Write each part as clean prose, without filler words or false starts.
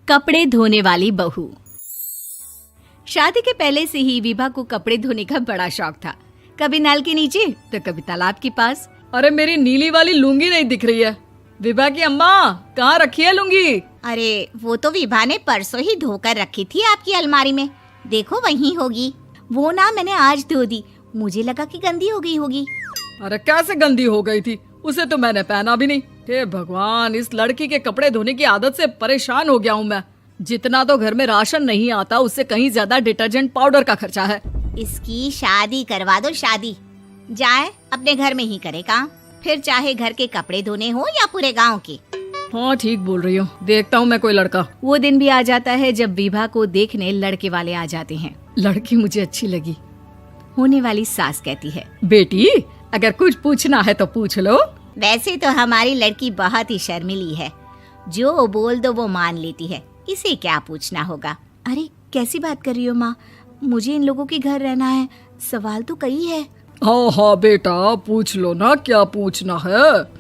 कपड़े धोने वाली बहू। शादी के पहले से ही विभा को कपड़े धोने का बड़ा शौक था। कभी नल के नीचे तो कभी तालाब के पास। अरे मेरी नीली वाली लुंगी नहीं दिख रही है। विभा की अम्मा, कहाँ रखी है लुंगी? अरे वो तो विभा ने परसों ही धोकर रखी थी आपकी अलमारी में, देखो वहीं होगी। वो ना मैंने आज धो दी, मुझे लगा कि गंदी हो गई होगी। अरे कैसे गंदी हो गई थी? उसे तो मैंने पहना भी नहीं। हे भगवान, इस लड़की के कपड़े धोने की आदत से परेशान हो गया हूँ मैं। जितना तो घर में राशन नहीं आता, उससे कहीं ज्यादा डिटर्जेंट पाउडर का खर्चा है। इसकी शादी करवा दो, शादी जाए अपने घर में ही करे काम, फिर चाहे घर के कपड़े धोने हो या पूरे गांव के। हाँ ठीक बोल रही हूँ, देखता हूँ मैं कोई लड़का। वो दिन भी आ जाता है जब विभा को देखने लड़के वाले आ जाते हैं। लड़की मुझे अच्छी लगी। होने वाली सास कहती है, बेटी अगर कुछ पूछना है तो पूछ लो। वैसे तो हमारी लड़की बहुत ही शर्मीली है, जो बोल दो वो मान लेती है, इसे क्या पूछना होगा। अरे कैसी बात कर रही हो माँ, मुझे इन लोगों के घर रहना है, सवाल तो कई है। हाँ हाँ बेटा, पूछ लो ना, क्या पूछना है।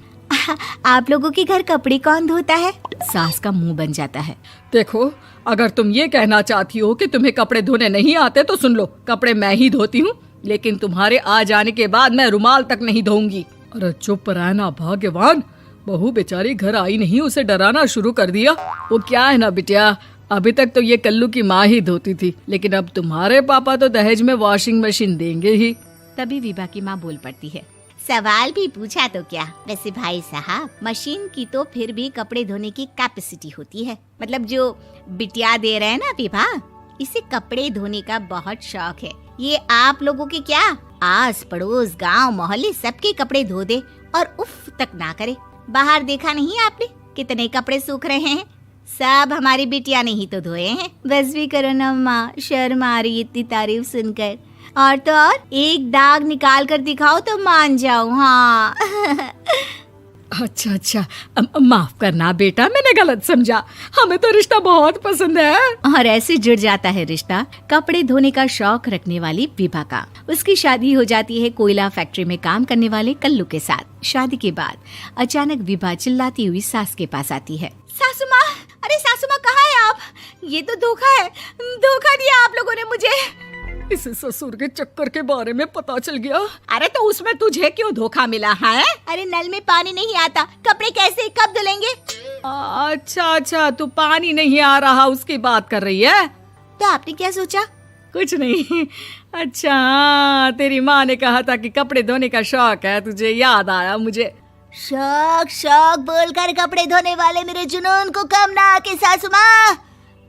आप लोगों के घर कपड़े कौन धोता है? सास का मुंह बन जाता है। देखो, अगर तुम ये कहना चाहती हो कि तुम्हें कपड़े धोने नहीं आते तो सुन लो, कपड़े मैं ही धोती हूँ, लेकिन तुम्हारे आ जाने के बाद मैं रुमाल तक नहीं धोऊंगी। अरे चुप रहना भाग्यवान, बहू बेचारी घर आई नहीं, उसे डराना शुरू कर दिया। वो क्या है ना बिटिया, अभी तक तो ये कल्लू की माँ ही धोती थी, लेकिन अब तुम्हारे पापा तो दहेज में वॉशिंग मशीन देंगे ही। तभी विभा की माँ बोल पड़ती है, सवाल भी पूछा तो क्या। वैसे भाई साहब, मशीन की तो फिर भी कपड़े धोने की कैपेसिटी होती है। मतलब जो बिटिया दे रहे हैं ना विभा, इसे कपड़े धोने का बहुत शौक है। ये आप लोगों के क्या, आस पड़ोस गांव मोहल्ले सबके कपड़े धो दे और उफ तक ना करे। बाहर देखा नहीं आपने कितने कपड़े सूख रहे हैं? सब हमारी बिटिया ने ही तो धोए हैं। बस भी करो ना माँ, शर्म आ रही इतनी तारीफ सुनकर। और तो और एक दाग निकाल कर दिखाओ तो मान जाऊं। हाँ अच्छा, माफ करना बेटा, मैंने गलत समझा। हमें तो रिश्ता बहुत पसंद है। और ऐसे जुड़ जाता है रिश्ता कपड़े धोने का शौक रखने वाली विभा का। उसकी शादी हो जाती है कोयला फैक्ट्री में काम करने वाले कल्लू के साथ। शादी के बाद अचानक विभा चिल्लाती हुई सास के पास आती है। सासू माँ, अरे सासू माँ कहाँ है आप? ये तो धोखा है, धोखा दिया आप लोगों ने मुझे। इसे ससुर के चक्कर के बारे में पता चल गया। अरे तो उसमें तुझे क्यों धोखा मिला है? अरे नल में पानी नहीं आता, कपड़े कैसे कब धुलेंगे? अच्छा, तू पानी नहीं आ रहा उसकी बात कर रही है। तो आपने क्या सोचा? कुछ नहीं। अच्छा, तेरी माँ ने कहा था कि कपड़े धोने का शौक है तुझे, याद आया मुझे। शौक बोलकर कपड़े धोने वाले मेरे जुनून को कम ना आके सासू माँ,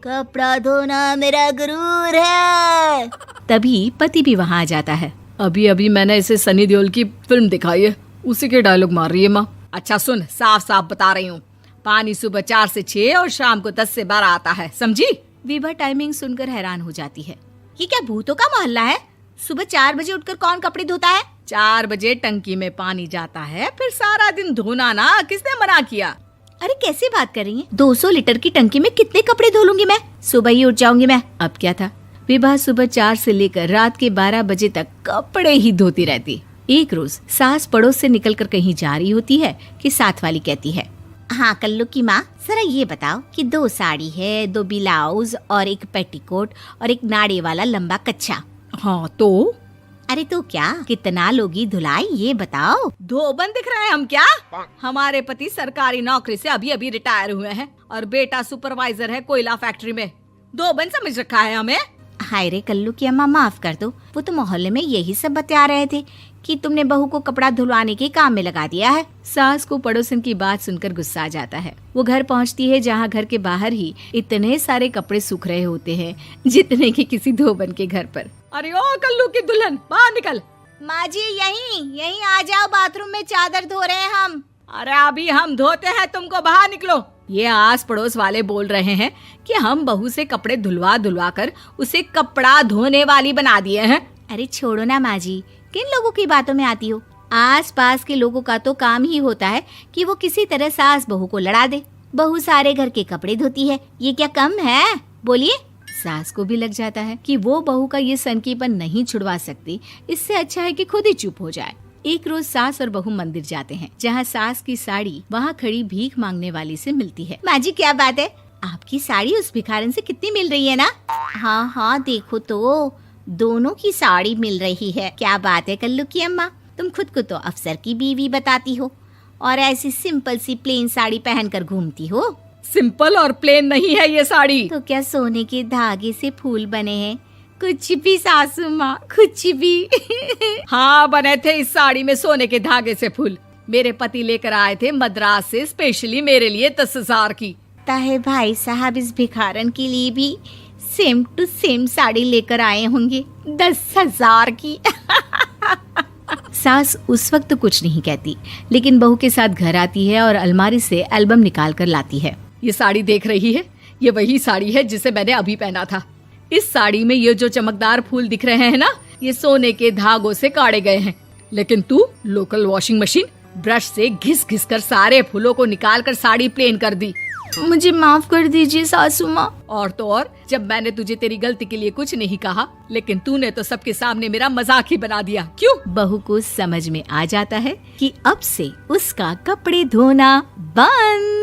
कपड़ा धोना मेरा गुरूर है। तभी पति भी वहाँ आ जाता है। अभी मैंने इसे सनी देओल की फिल्म दिखाई है, उसी के डायलॉग मार रही है माँ। अच्छा सुन, साफ साफ बता रही हूँ, पानी सुबह 4 से 6 और शाम को 10 से 12 आता है, समझी? विभा टाइमिंग सुनकर हैरान हो जाती है। ये क्या भूतों का मोहल्ला है? सुबह 4 बजे उठकर कौन कपड़े धोता है? 4 बजे टंकी में पानी जाता है, फिर सारा दिन धोना ना, किसने मना किया? अरे कैसी बात कर रही हैं? 200 लीटर की टंकी में कितने कपड़े धो लूंगी मैं? सुबह ही उठ जाऊंगी मैं। अब क्या था, विभा सुबह 4 से लेकर रात के 12 बजे तक कपड़े ही धोती रहती। एक रोज सास पड़ोस से निकलकर कहीं जा रही होती है कि साथ वाली कहती है, हाँ कल्लू की माँ, जरा ये बताओ कि 2 साड़ी है, 2 ब्लाउज और एक पेटीकोट और एक नाड़े वाला लंबा कच्छा। हाँ तो? अरे तो क्या, कितना लोगी धुलाई ये बताओ। धोबन दिख रहे हैं हम क्या? हमारे पति सरकारी नौकरी से अभी रिटायर हुए हैं और बेटा सुपरवाइजर है कोयला फैक्ट्री में। धोबन समझ रखा है हमें? हाय रे कल्लू की अम्मा, माफ कर दो, वो तो मोहल्ले में यही सब बता रहे थे कि तुमने बहू को कपड़ा धुलवाने के काम में लगा दिया है। सास को पड़ोसन की बात सुनकर गुस्सा आ जाता है। वो घर पहुंचती है जहां घर के बाहर ही इतने सारे कपड़े सूख रहे होते हैं जितने कि किसी धोबन के घर पर। अरे ओ कल्लू की दुल्हन, बाहर निकल। माँ जी यहीं आ जाओ, बाथरूम में चादर धो रहे हैं हम। अरे अभी हम धोते हैं, तुमको बाहर निकलो। ये आस पड़ोस वाले बोल रहे हैं कि हम बहू से कपड़े धुलवा कर उसे कपड़ा धोने वाली बना दिए हैं। अरे छोड़ो ना माँ जी, किन लोगों की बातों में आती हो? आस पास के लोगों का तो काम ही होता है कि वो किसी तरह सास बहू को लड़ा दे। बहू सारे घर के कपड़े धोती है, ये क्या कम है? बोलिए। सास को भी लग जाता है कि वो बहू का ये सनकीपन नहीं छुड़वा सकती, इससे अच्छा है कि खुद ही चुप हो जाए। एक रोज सास और बहू मंदिर जाते हैं, जहाँ सास की साड़ी वहाँ खड़ी भीख मांगने वाली से मिलती है। माँ जी क्या बात है, आपकी साड़ी उस भिखारन से कितनी मिल रही है ना? हाँ हाँ, देखो तो दोनों की साड़ी मिल रही है। क्या बात है कल्लू की अम्मा, तुम खुद को तो अफसर की बीवी बताती हो और ऐसी सिंपल सी प्लेन साड़ी पहनकर घूमती हो। सिंपल और प्लेन नहीं है ये साड़ी। तो क्या सोने के धागे से फूल बने हैं? कुछ भी सासू माँ, कुछ भी। हाँ, बने थे इस साड़ी में सोने के धागे से फूल। मेरे पति लेकर आए थे मद्रास से स्पेशली मेरे लिए 10,000 की। ताहे भाई साहब इस भिखारन के लिए भी सेम टू सेम साड़ी लेकर आए होंगे 10,000 की। सास उस वक्त तो कुछ नहीं कहती, लेकिन बहू के साथ घर आती है और अलमारी से एल्बम निकाल कर लाती है। ये साड़ी देख रही है, ये वही साड़ी है जिसे मैंने अभी पहना था। इस साड़ी में ये जो चमकदार फूल दिख रहे हैं ना, ये सोने के धागों से काढ़े गए हैं। लेकिन तू लोकल वॉशिंग मशीन ब्रश से घिस घिस कर सारे फूलों को निकाल कर साड़ी प्लेन कर दी। मुझे माफ कर दीजिए सासू माँ। और तो और, जब मैंने तुझे तेरी गलती के लिए कुछ नहीं कहा, लेकिन तूने तो सबके सामने मेरा मजाक ही बना दिया। क्यों? बहू को समझ में आ जाता है कि अब से उसका कपड़े धोना बंद।